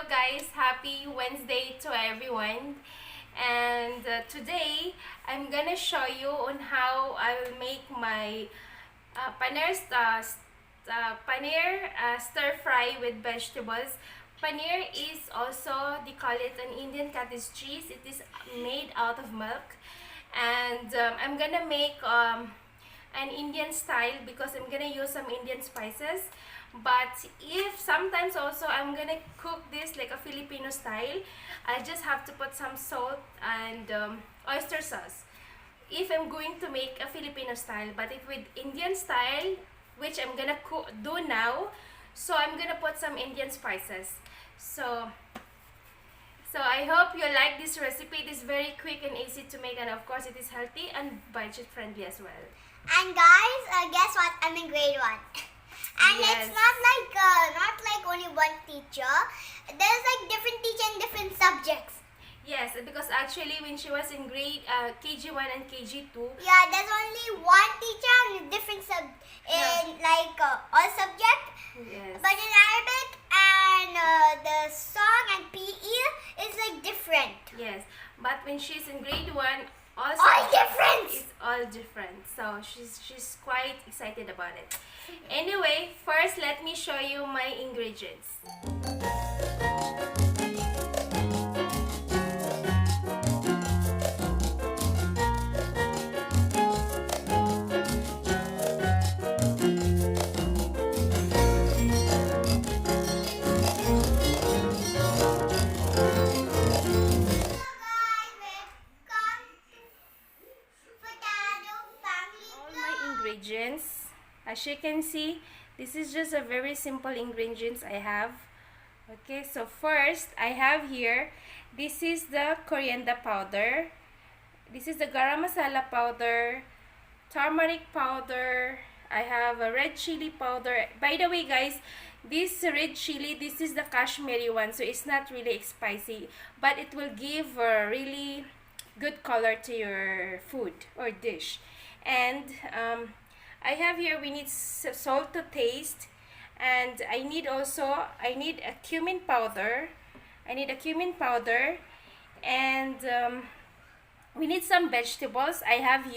Hello guys, happy Wednesday to everyone. And today I'm gonna show you on how I will make my paneer stir fry with vegetables. Paneer is also, they call it an Indian cottage cheese. It is made out of milk. And I'm gonna make an Indian style because I'm gonna use some Indian spices. But if sometimes also I'm gonna cook this like a Filipino style, I just have to put some salt and oyster sauce if I'm going to make a Filipino style. But if with Indian style, which I'm gonna do now, so I'm gonna put some Indian spices. So I hope you like this recipe. It is very quick and easy to make, and of course it is healthy and budget friendly as well. And guys, guess what? I'm in grade 1. And Yes. it's not like only one teacher. There's like different teacher in different subjects. Yes, because actually when she was in grade KG1 and KG2, Yeah, there's only one teacher in different all subject. yes, But in Arabic and the song and PE is like different. yes, but when she's in grade 1, also All different. it's all different. So she's quite excited about it. Anyway, first let me show you my ingredients. Ingredients, as you can see, this is just a very simple ingredients I have. Okay, so first I have here, this is the coriander powder, this is the garmasala powder, turmeric powder, I have a red chili powder. By the way guys, this red chili, this is the Kashmiri one, so it's not really spicy, but it will give a really good color to your food or dish. And I have here, we need salt to taste, and I need a cumin powder. And we need some vegetables. I have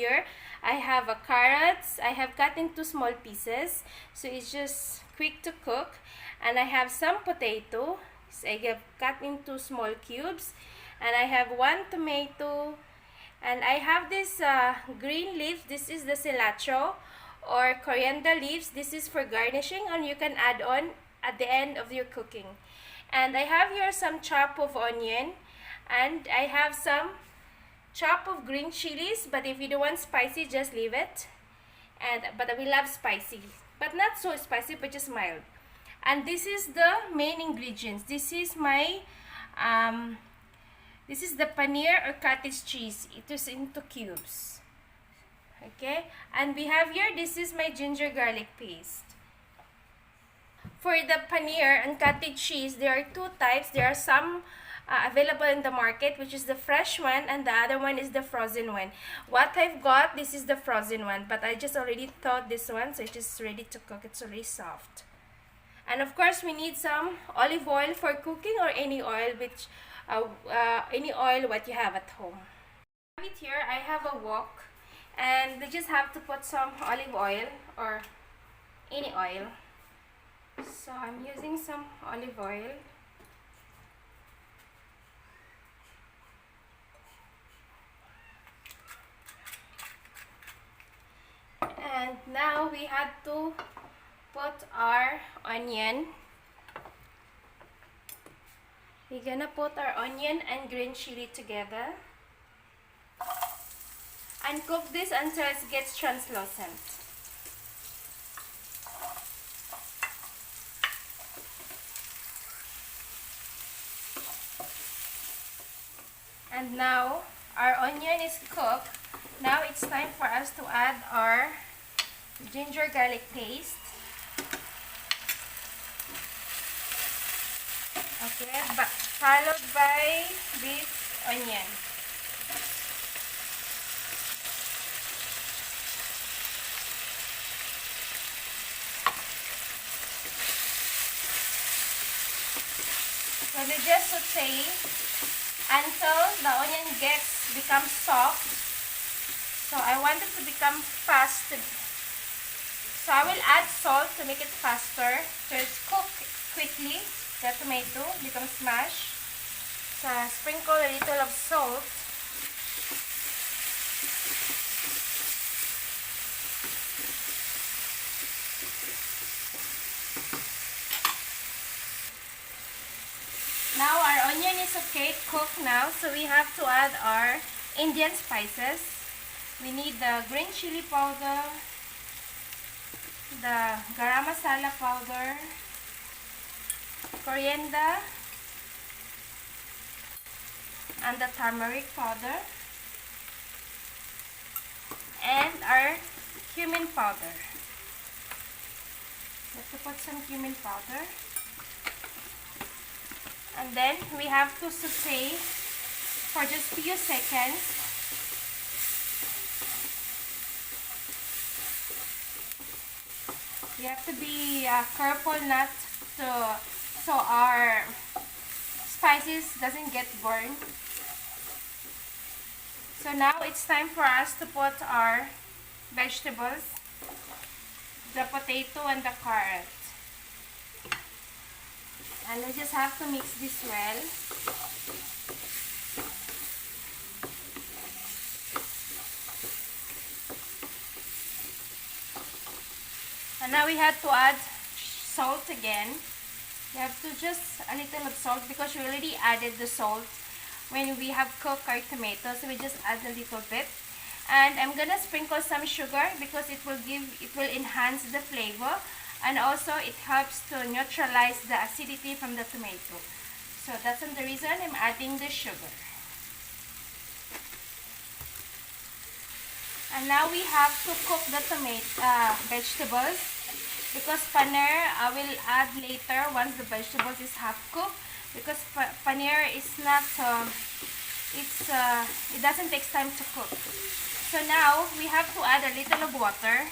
a carrots. I have cut into small pieces, so it's just quick to cook. And I have some potato. So I have cut into small cubes, and I have one tomato. And I have this green leaf. This is the cilantro or coriander leaves. This is for garnishing, and you can add on at the end of your cooking. And I have here some chop of onion, and I have some chop of green chilies, but if you don't want spicy, just leave it. But we love spicy, but not so spicy, but just mild. And this is the main ingredients. This is my this is the paneer or cottage cheese. It is into cubes. Okay, and we have here, this is my ginger garlic paste. For the paneer and cottage cheese, there are two types. There are some available in the market, which is the fresh one, and the other one is the frozen one. What I've got, this is the frozen one, but I just already thawed this one, so it is ready to cook. It's already soft. And of course, we need some olive oil for cooking, or any oil what you have at home. Here I have a wok, and they just have to put some olive oil or any oil. So I'm using some olive oil. And now we had to put our onion. We're gonna put our onion and green chili together and cook this until it gets translucent. And now our onion is cooked. Now it's time for us to add our ginger garlic paste. Okay, followed by this onion. So we just saute until the onion becomes soft. So I want it to become fast. So I will add salt to make it faster. So it's cooked quickly. The tomato becomes mashed. So sprinkle a little of salt. Now our onion is okay, cooked now. So we have to add our Indian spices. We need the green chili powder, the garmasala powder, coriander, and the turmeric powder, and our cumin powder. Let's put some cumin powder. And then we have to saute for just few seconds. You have to be careful not to, so our spices doesn't get burned. So now it's time for us to put our vegetables, the potato and the carrot. And we just have to mix this well. And now we have to add salt again. You have to just a little of salt because we already added the salt when we have cooked our tomatoes. So we just add a little bit. And I'm gonna sprinkle some sugar because it will enhance the flavor. And also it helps to neutralize the acidity from the tomato. So that's the reason I'm adding the sugar. And now we have to cook the vegetables because paneer I will add later once the vegetables is half cooked because paneer is not it doesn't take time to cook. So now we have to add a little of water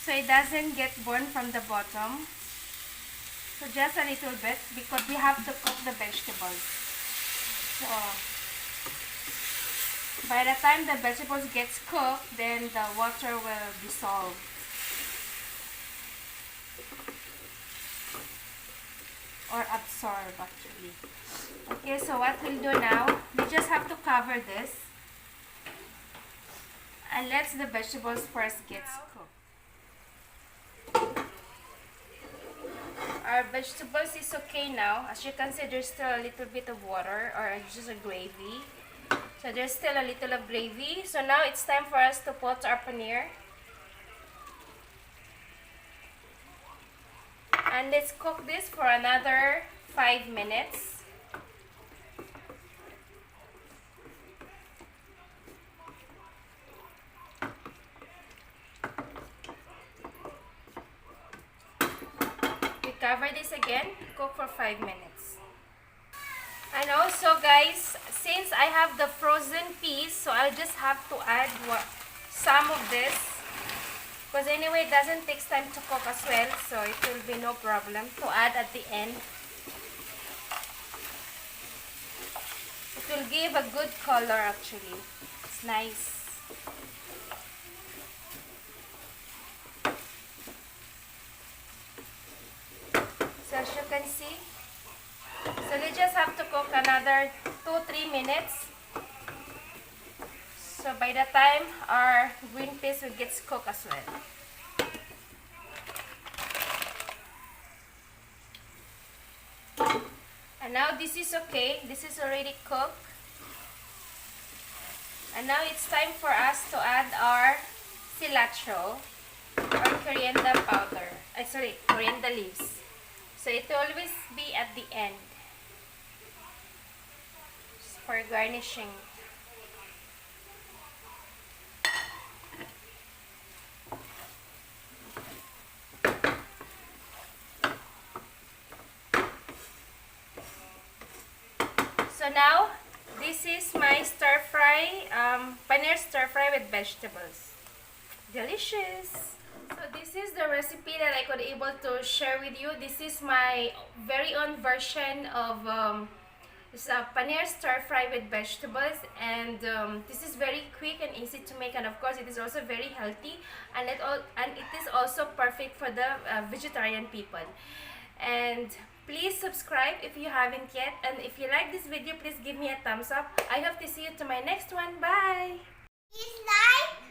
so it doesn't get burned from the bottom. So just a little bit because we have to cook the vegetables. So by the time the vegetables gets cooked, then the water will dissolve. Or absorb actually. Okay, so what we'll do now, we just have to cover this and let the vegetables first get cooked. Our vegetables is okay now. As you can see, there's still a little bit of water or just a gravy. So there's still a little of gravy. So now it's time for us to put our paneer. And let's cook this for another 5 minutes. Cover this again, cook for 5 minutes. And also guys, since I have the frozen peas, so I'll just have to add some of this because anyway it doesn't take time to cook as well, so it will be no problem to add at the end. It will give a good color actually. It's nice. So as you can see, so we just have to cook another 2-3 minutes. So by the time our green peas will get cooked as well. And now this is okay. This is already cooked. And now it's time for us to add our cilantro or coriander powder. Coriander leaves. So it will always be at the end for garnishing. So now this is my stir fry, paneer stir fry with vegetables. Delicious! So So this is the recipe that I could able to share with you. This is my very own version of it's a paneer stir fry with vegetables, and this is very quick and easy to make, and of course it is also very healthy, and it is also perfect for the vegetarian people. And please subscribe if you haven't yet, and if you like this video, please give me a thumbs up. I hope to see you to my next one. Bye. Please like,